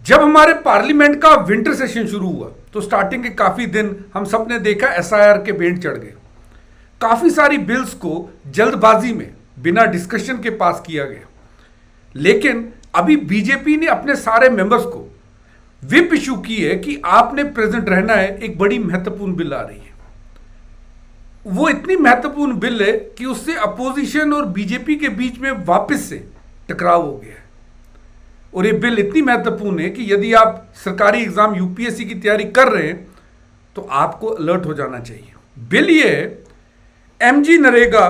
जब हमारे पार्लियामेंट का विंटर सेशन शुरू हुआ तो स्टार्टिंग के काफी दिन हम सब ने देखा एसआईआर के बेंच चढ़ गए। काफी सारी बिल्स को जल्दबाजी में बिना डिस्कशन के पास किया गया। लेकिन अभी बीजेपी ने अपने सारे मेंबर्स को व्हिप इशू की है कि आपने प्रेजेंट रहना है, एक बड़ी महत्वपूर्ण बिल आ रही है। वो इतनी महत्वपूर्ण बिल है कि उससे अपोजिशन और बीजेपी के बीच में वापस से टकराव हो गया है। और ये बिल इतनी महत्वपूर्ण है कि यदि आप सरकारी एग्जाम यूपीएससी की तैयारी कर रहे हैं तो आपको अलर्ट हो जाना चाहिए। बिल ये है, एमजी नरेगा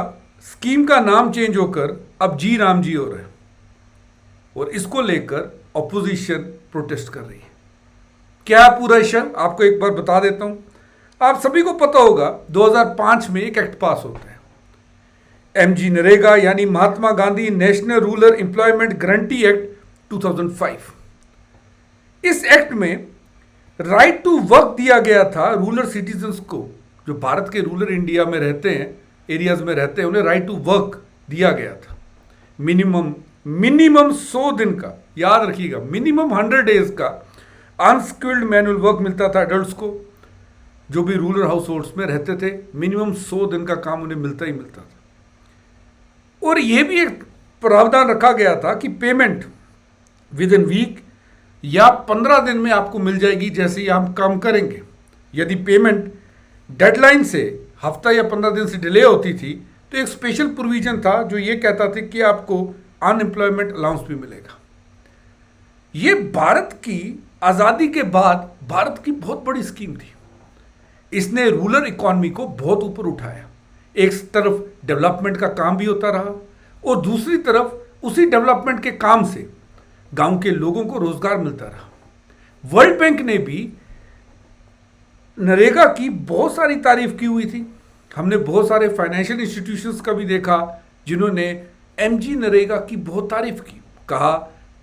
स्कीम का नाम चेंज होकर अब जी राम जी हो रहा है और इसको लेकर ऑपोजिशन प्रोटेस्ट कर रही है। क्या है पूरा इशू, आपको एक बार बता देता हूं। आप सभी को पता होगा 2005 में एक एक्ट पास होता है, एमजी नरेगा यानी Mahatma Gandhi national rural employment guarantee act 2005। इस एक्ट में राइट टू वर्क दिया गया था रूरल सिटीजन्स को, जो भारत के रूरल इंडिया में रहते हैं, एरियाज में रहते हैं, उन्हें राइट टू वर्क दिया गया था। मिनिमम 100 दिन का, याद रखिएगा, मिनिमम 100 डेज का अनस्किल्ड मैनुअल वर्क मिलता था एडल्ट्स को, जो भी रूरल हाउस होल्ड्स में रहते थे। मिनिमम 100 दिन का काम उन्हें मिलता ही मिलता था। और यह भी एक प्रावधान रखा गया था कि पेमेंट विद इन वीक या 15 दिन में आपको मिल जाएगी जैसे ही हम काम करेंगे। यदि पेमेंट डेडलाइन से हफ्ता या 15 दिन से डिले होती थी तो एक स्पेशल प्रोविजन था जो ये कहता था कि आपको अनएम्प्लॉयमेंट अलाउंस भी मिलेगा। ये भारत की आज़ादी के बाद भारत की बहुत बड़ी स्कीम थी। इसने रूरल इकॉनमी को बहुत ऊपर उठाया। एक तरफ डेवलपमेंट का काम भी होता रहा और दूसरी तरफ उसी डेवलपमेंट के काम से गांव के लोगों को रोजगार मिलता रहा। वर्ल्ड बैंक ने भी नरेगा की बहुत सारी तारीफ की हुई थी। हमने बहुत सारे फाइनेंशियल इंस्टीट्यूशंस का भी देखा जिन्होंने एमजी नरेगा की बहुत तारीफ की, कहा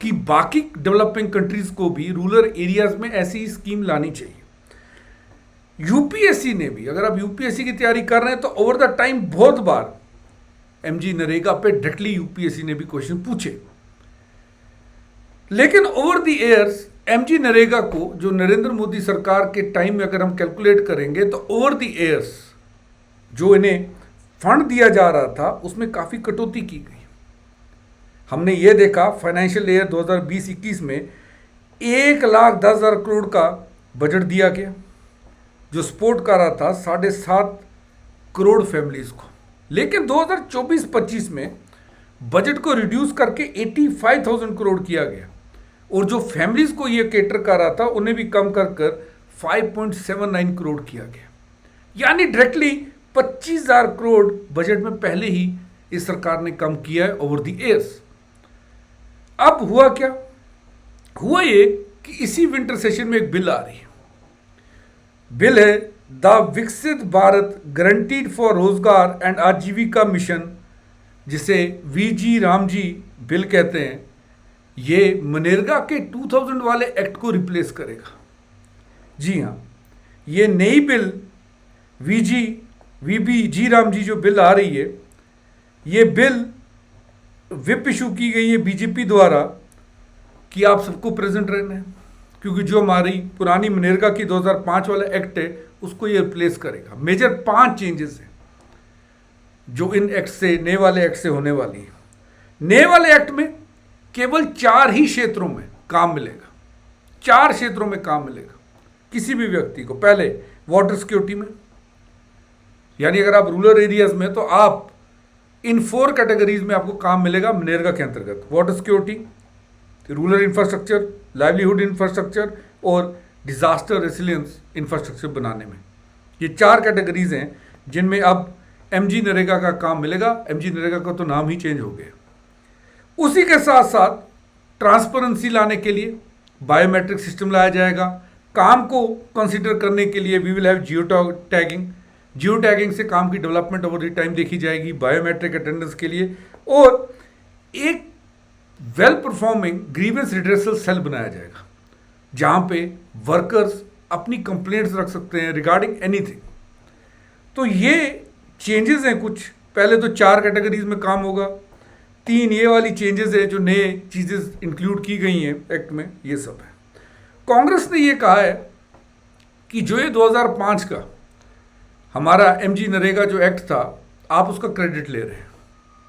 कि बाकी डेवलपिंग कंट्रीज को भी रूरल एरियाज में ऐसी स्कीम लानी चाहिए। यूपीएससी ने भी, अगर आप यूपीएससी की तैयारी कर रहे हैं तो ओवर द टाइम बहुत बार एमजी नरेगा पे डायरेक्टली यूपीएससी ने भी क्वेश्चन पूछे। लेकिन over the years MG NREGA को, जो नरेंद्र मोदी सरकार के टाइम में अगर हम कैलकुलेट करेंगे तो ओवर द ईयर्स जो इन्हें फंड दिया जा रहा था उसमें काफ़ी कटौती की गई। हमने ये देखा फाइनेंशियल ईयर 2020-21 में 1,10,000 करोड़ का बजट दिया गया जो सपोर्ट कर रहा था 7.5 करोड़ फैमिलीज को। लेकिन 2024-25 में बजट को रिड्यूस करके 85,000 करोड़ किया गया और जो फैमिलीज को ये केटर कर रहा था उन्हें भी कम कर 5.79 करोड़ किया गया। यानी डायरेक्टली 25,000 करोड़ बजट में पहले ही इस सरकार ने कम किया है ओवर द ईयर्स। अब हुआ क्या? हुआ ये कि इसी विंटर सेशन में एक बिल आ रही है। बिल है द विकसित भारत गारंटीड फॉर रोजगार एंड आजीविका मिशन, जिसे वीजी रामजी बिल कहते हैं। ये मनरेगा के 2000 वाले एक्ट को रिप्लेस करेगा। जी हाँ, ये नई बिल वीबी रामजी जो बिल आ रही है, ये बिल व्हिप इशू की गई है बीजेपी द्वारा कि आप सबको प्रेजेंट रहना है, क्योंकि जो हमारी पुरानी मनरेगा की 2005 वाला एक्ट है उसको ये रिप्लेस करेगा। मेजर 5 चेंजेस हैं जो इन एक्ट से, नए वाले एक्ट से होने वाली है। नए वाले एक्ट में केवल 4 ही क्षेत्रों में काम मिलेगा। 4 क्षेत्रों में काम मिलेगा किसी भी व्यक्ति को। पहले वाटर सिक्योरिटी में, यानी अगर आप रूरल एरियाज में तो आप इन 4 कैटेगरीज में आपको काम मिलेगा मनरेगा के अंतर्गत। Water security, rural infrastructure, livelihood infrastructure और डिजास्टर रेसिलियंस इंफ्रास्ट्रक्चर बनाने में। ये 4 कैटेगरीज हैं जिनमें अब एमजी नरेगा का काम मिलेगा। एमजी नरेगा का तो नाम ही चेंज हो गया। उसी के साथ साथ ट्रांसपेरेंसी लाने के लिए बायोमेट्रिक सिस्टम लाया जाएगा। काम को कंसीडर करने के लिए we will have geo tagging से काम की डेवलपमेंट ओवर द टाइम देखी जाएगी, बायोमेट्रिक अटेंडेंस के लिए। और एक well performing grievance redressal cell बनाया जाएगा जहां पे वर्कर्स अपनी कंप्लेंट्स रख सकते हैं रिगार्डिंग एनीथिंग। तो ये चेंजेस हैं कुछ। पहले तो 4 कैटेगरीज में काम होगा। 3 ये वाली चेंजेस है जो नए चीज़ें इंक्लूड की गई हैं एक्ट में, ये सब है। कांग्रेस ने ये कहा है कि जो ये 2005 का हमारा एमजी नरेगा जो एक्ट था, आप उसका क्रेडिट ले रहे हैं,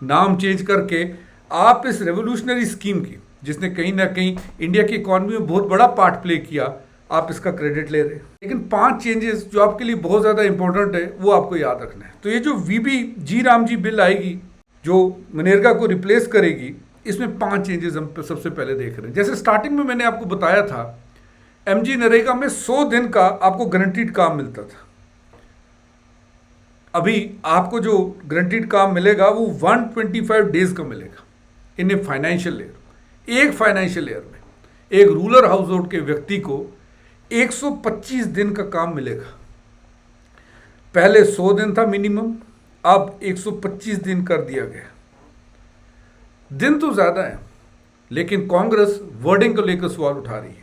नाम चेंज करके आप इस रेवोल्यूशनरी स्कीम की, जिसने कहीं ना कहीं इंडिया की इकोनॉमी में बहुत बड़ा पार्ट प्ले किया, आप इसका क्रेडिट ले रहे हैं। लेकिन 5 चेंजेस जो आपके लिए बहुत ज़्यादा इंपॉर्टेंट है वो आपको याद रखना है। तो ये जो वीबी जी रामजी बिल आएगी जो मनरेगा को रिप्लेस करेगी, इसमें 5 चेंजेस हम सबसे पहले देख रहे हैं। जैसे स्टार्टिंग में मैंने आपको बताया था, एमजी नरेगा में 100 दिन का आपको गारंटीड काम मिलता था। अभी आपको जो गारंटीड काम मिलेगा वो 125 डेज का मिलेगा इन ए फाइनेंशियल ईयर। एक फाइनेंशियल ईयर में एक रूरल हाउस होल्ड के व्यक्ति को 125 दिन का काम मिलेगा। पहले 100 दिन था मिनिमम, अब 125 दिन कर दिया गया। दिन तो ज्यादा है, लेकिन कांग्रेस वर्डिंग को लेकर सवाल उठा रही है।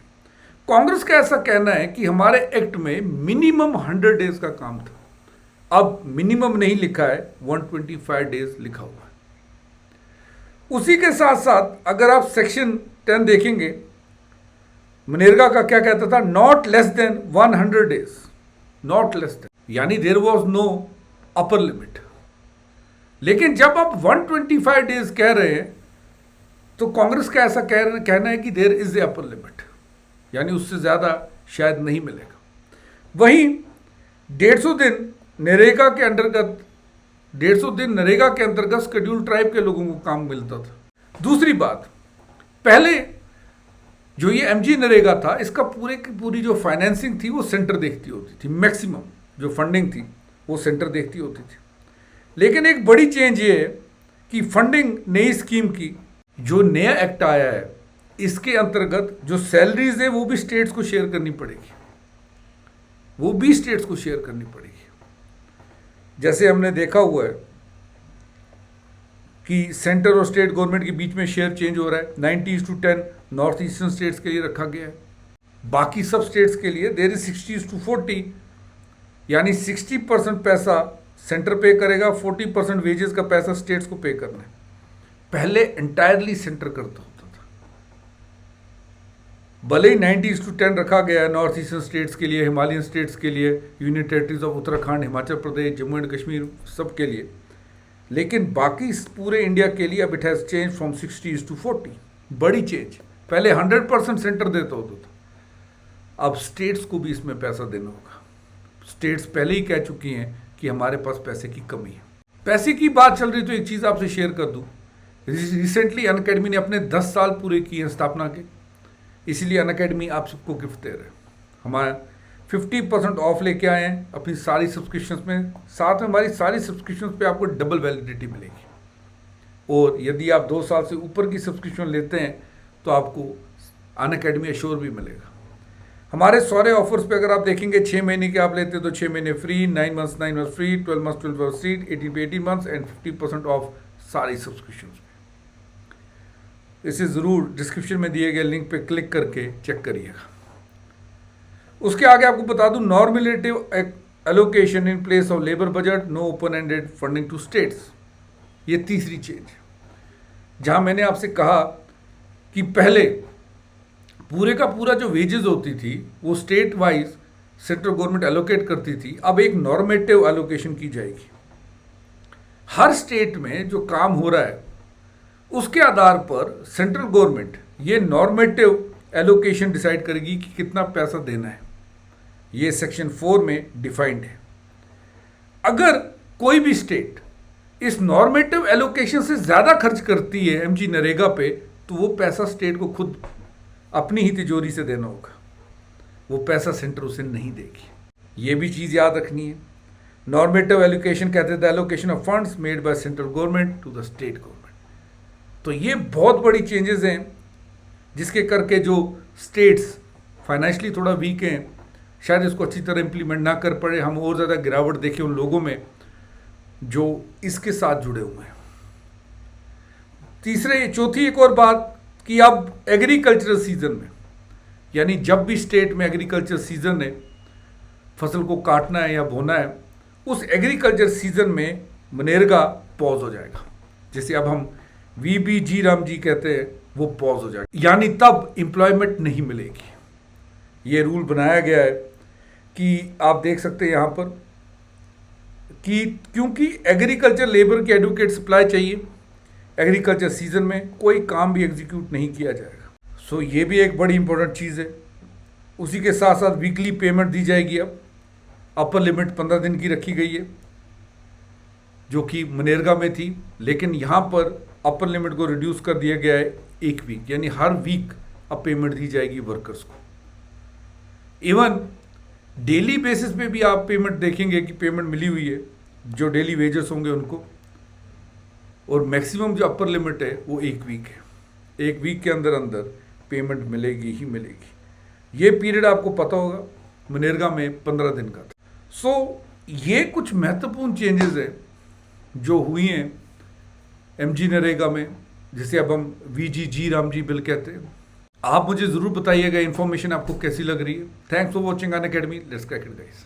कांग्रेस का ऐसा कहना है कि हमारे एक्ट में मिनिमम 100 डेज का काम था, अब मिनिमम नहीं लिखा है, 125 डेज लिखा हुआ है। उसी के साथ साथ अगर आप सेक्शन 10 देखेंगे, मनरेगा का क्या कहता था, not less than 100 days, not less than, यानी there was no upper limit. लेकिन जब आप 125 डेज कह रहे हैं तो कांग्रेस का ऐसा कहना है कि there is a upper limit, यानी उससे ज्यादा शायद नहीं मिलेगा। वहीं 150 दिन नरेगा के अंतर्गत, 150 दिन नरेगा के अंतर्गत शेड्यूल ट्राइब के लोगों को काम मिलता था। दूसरी बात, पहले जो ये एमजी नरेगा था, इसका पूरे की पूरी जो फाइनेंसिंग थी वो सेंटर देखती होती थी, मैक्सिमम जो फंडिंग थी वो सेंटर देखती होती थी। लेकिन एक बड़ी चेंज ये है कि फंडिंग नई स्कीम की जो नया एक्ट आया है, इसके अंतर्गत जो सैलरीज है वो भी स्टेट्स को शेयर करनी पड़ेगी, वो भी स्टेट्स को शेयर करनी पड़ेगी। जैसे हमने देखा हुआ है कि सेंटर और स्टेट गवर्नमेंट के बीच में शेयर चेंज हो रहा है, 90:10 नॉर्थ ईस्टर्न स्टेट्स के लिए रखा गया है, बाकी सब स्टेट्स के लिए देयर इज 60:40, यानी 60% पैसा सेंटर पे करेगा, 40% वेजेस का पैसा स्टेट्स को पे करना है। पहले एंटायरली सेंटर करता होता था, भले ही 90:10 रखा गया है नॉर्थ ईस्टर्न स्टेट्स के लिए, हिमालयन स्टेट्स के लिए, union territories of Uttarakhand, Himachal Pradesh, Jammu and Kashmir, सब के लिए, लेकिन बाकी पूरे इंडिया के लिए अब इट हैज चेंज फ्रॉम 60:40। बड़ी चेंज, पहले 100% सेंटर देता होता था, अब स्टेट्स को भी इसमें पैसा देना होगा। स्टेट्स पहले ही कह चुकी हैं कि हमारे पास पैसे की कमी है। पैसे की बात चल रही तो एक चीज़ आपसे शेयर कर दूं, रिसेंटली अनअकैडमी ने अपने 10 साल पूरे किए हैं स्थापना के, इसीलिए अनअकैडमी आप सबको गिफ्ट दे रहे हैं। हमारा 50% ऑफ लेके आए हैं अपनी सारी सब्सक्रिप्शंस में, साथ में हमारी सारी सब्सक्रिप्शंस पे आपको डबल वैलिडिटी मिलेगी, और यदि आप 2 साल से ऊपर की सब्सक्रिप्शन लेते हैं तो आपको अनअकैडमी एश्योर भी मिलेगा। हमारे सारे ऑफर्स पे अगर आप देखेंगे 6 महीने के आप लेते हैं तो 6 महीने free, 9 months free, 12 months 12 months free, 18 months and 50% of सारी सब्सक्रिप्शन पे। इसे ज़रूर डिस्क्रिप्शन में दिए गए लिंक पे क्लिक करके चेक करिएगा। उसके आगे आपको बता दूं, normative allocation in place of labour budget, no open ended funding to states, ये तीसरी चेंज, जहां मैंने आपसे कहा कि पहले पूरे का पूरा जो वेजेस होती थी वो state wise central government allocate करती थी, अब एक नॉर्मेटिव एलोकेशन की जाएगी। हर स्टेट में जो काम हो रहा है उसके आधार पर सेंट्रल गवर्नमेंट ये नॉर्मेटिव एलोकेशन डिसाइड करेगी कि कितना पैसा देना है। ये सेक्शन 4 में डिफाइंड है। अगर कोई भी स्टेट इस नॉर्मेटिव एलोकेशन से ज़्यादा खर्च करती है एमजी नरेगा पे, तो वो पैसा स्टेट को खुद अपनी ही तिजोरी से देना होगा, वो पैसा सेंटर उसे नहीं देगी। ये भी चीज़ याद रखनी है। नॉर्मेटिव एलोकेशन कहते थे allocation of funds made by central government to the state government. तो ये बहुत बड़ी चेंजेस हैं जिसके करके जो स्टेट्स फाइनेंशियली थोड़ा वीक हैं, शायद इसको अच्छी तरह इंप्लीमेंट ना कर पड़े, हम और ज़्यादा गिरावट देखें उन लोगों में जो इसके साथ जुड़े हुए हैं। चौथी एक और बात कि अब एग्रीकल्चरल सीजन में, यानी जब भी स्टेट में एग्रीकल्चर सीजन है, फसल को काटना है या बोना है, उस एग्रीकल्चर सीजन में मनरेगा पॉज हो जाएगा। जैसे अब हम वीबी जी राम जी कहते हैं, वो पॉज हो जाएगा, यानी तब एम्प्लॉयमेंट नहीं मिलेगी। ये रूल बनाया गया है कि आप देख सकते हैं यहाँ पर कि क्योंकि एग्रीकल्चर लेबर की एडुकेट सप्लाई चाहिए, एग्रीकल्चर सीजन में कोई काम भी एग्जीक्यूट नहीं किया जाएगा। सो ये भी एक बड़ी इंपॉर्टेंट चीज़ है। उसी के साथ साथ वीकली पेमेंट दी जाएगी। अब अपर लिमिट 15 दिन की रखी गई है जो कि मनरेगा में थी, लेकिन यहाँ पर अपर लिमिट को रिड्यूस कर दिया गया है 1 वीक, यानी हर वीक अब पेमेंट दी जाएगी वर्कर्स को। इवन डेली बेसिस पे भी आप पेमेंट देखेंगे कि पेमेंट मिली हुई है जो डेली वेजेस होंगे उनको, और मैक्सिमम जो अपर लिमिट है वो 1 वीक है। 1 वीक के अंदर अंदर पेमेंट मिलेगी ही मिलेगी। ये पीरियड आपको पता होगा मनरेगा में 15 दिन का था। सो ये कुछ महत्वपूर्ण चेंजेस है जो हुई हैं एमजी नरेगा में, जिसे अब हम VGG रामजी बिल कहते हैं। आप मुझे ज़रूर बताइएगा इन्फॉर्मेशन आपको कैसी लग रही है। Thanks for watching Unacademy, let's crack it guys.